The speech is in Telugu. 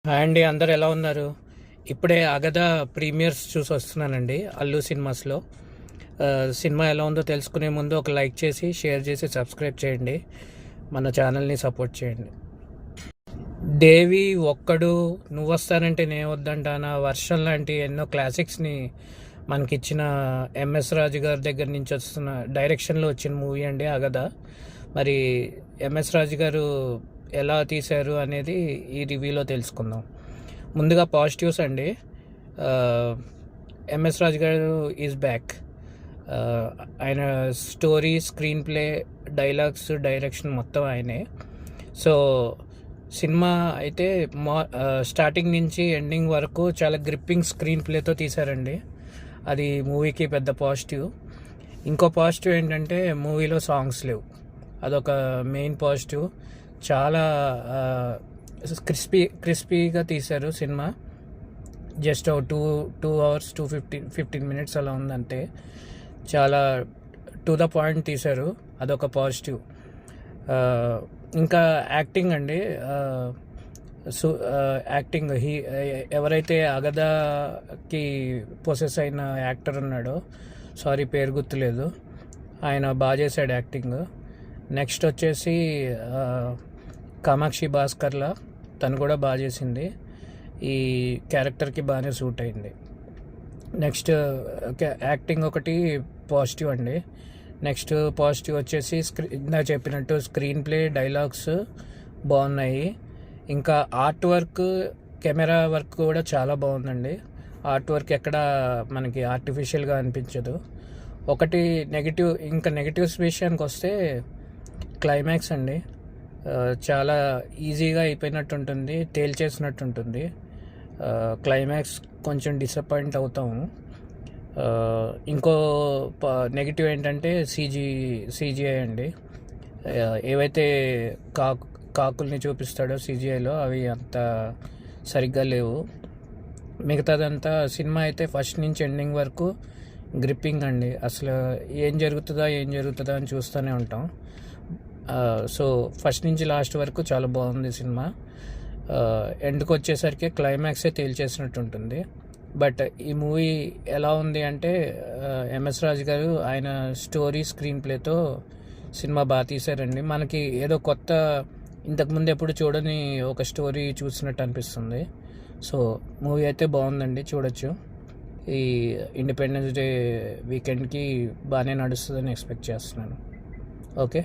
హాయ్ అండి, అందరు ఎలా ఉన్నారు? ఇప్పుడే అగద ప్రీమియర్స్ చూసి వస్తున్నానండి అల్లు సినిమాస్లో. సినిమా ఎలా ఉందో తెలుసుకునే ముందు ఒక లైక్ చేసి, షేర్ చేసి, సబ్స్క్రైబ్ చేయండి. మన ఛానల్ని సపోర్ట్ చేయండి. దేవి, ఒక్కడు, నువ్వు వస్తానంటే నేను వద్దంటానా, వర్షం లాంటి ఎన్నో క్లాసిక్స్ని మనకిచ్చిన ఎంఎస్ రాజు గారి దగ్గర నుంచి వస్తున్న డైరెక్షన్లో వచ్చిన మూవీ అండి అగద. మరి ఎంఎస్ రాజు గారు ఎలా తీశారు అనేది ఈ రివ్యూలో తెలుసుకుందాం. ముందుగా పాజిటివ్స్ అండి. ఎంఎస్ రాజు గారు ఈజ్ బ్యాక్. ఆయన story, screen play, dialogues, direction మొత్తం ఆయనే. సో సినిమా అయితే స్టార్టింగ్ నుంచి ఎండింగ్ వరకు చాలా గ్రిప్పింగ్ స్క్రీన్ ప్లేతో తీశారండి. అది మూవీకి పెద్ద పాజిటివ్. ఇంకో పాజిటివ్ ఏంటంటే మూవీలో సాంగ్స్ లేవు. అదొక మెయిన్ పాజిటివ్. చాలా క్రిస్పీగా తీశారు cinema. Just two hours 15 minutes అలా ఉందంటే చాలా టు ద పాయింట్ తీశారు. అదొక పాజిటివ్. ఇంకా యాక్టింగ్ అండి. యాక్టింగ్ ఎవరైతే అగదాకి పొసెస్ అయిన యాక్టర్ ఉన్నాడో, సారీ పేరు గుర్తులేదు, ఆయన బాగా చేశాడు యాక్టింగ్. నెక్స్ట్ వచ్చేసి కామాక్షి భాస్కర్లా, తను కూడా బాగా చేసింది. ఈ క్యారెక్టర్కి బాగానే సూట్ అయింది. నెక్స్ట్ యాక్టింగ్ ఒకటి పాజిటివ్ అండి. నెక్స్ట్ పాజిటివ్ వచ్చేసి ఇందాక చెప్పినట్టు స్క్రీన్ ప్లే, డైలాగ్స్ బాగున్నాయి. ఇంకా ఆర్ట్ వర్క్, కెమెరా వర్క్ కూడా చాలా బాగుందండి. ఆర్ట్ వర్క్ ఎక్కడ మనకి ఆర్టిఫిషియల్గా అనిపించదు. ఒకటి నెగిటివ్, ఇంకా నెగిటివ్స్ విషయానికి వస్తే క్లైమాక్స్ అండి. చాలా ఈజీగా అయిపోయినట్టు ఉంటుంది, తేల్చేసినట్టు ఉంటుంది. క్లైమాక్స్ కొంచెం డిసప్పాయింట్ అవుతాము. ఇంకో నెగిటివ్ ఏంటంటే సీజీఐ అండి. ఏవైతే కాకుల్ని చూపిస్తాడో సీజీఐలో అవి అంత సరిగ్గా లేవు. మిగతాదంతా సినిమా అయితే ఫస్ట్ నుంచి ఎండింగ్ వరకు గ్రిప్పింగ్ అండి. అసలు ఏం జరుగుతుందా అని చూస్తూనే ఉంటాం. సో ఫస్ట్ నుంచి లాస్ట్ వరకు చాలా బాగుంది సినిమా. ఎండ్కి వచ్చేసరికి క్లైమాక్సే తేల్చేసినట్టు ఉంటుంది. బట్ ఈ మూవీ ఎలా ఉంది అంటే ఎంఎస్ రాజు గారు ఆయన స్టోరీ, స్క్రీన్ ప్లేతో సినిమా బాగా తీశారండి. మనకి ఏదో కొత్త, ఇంతకుముందు ఎప్పుడు చూడని ఒక స్టోరీ చూసినట్టు అనిపిస్తుంది. సో మూవీ అయితే బాగుందండి, చూడొచ్చు. ఈ ఇండిపెండెన్స్ డే వీకెండ్కి బాగానే నడుస్తుందని ఎక్స్పెక్ట్ చేస్తున్నాను. ఓకే.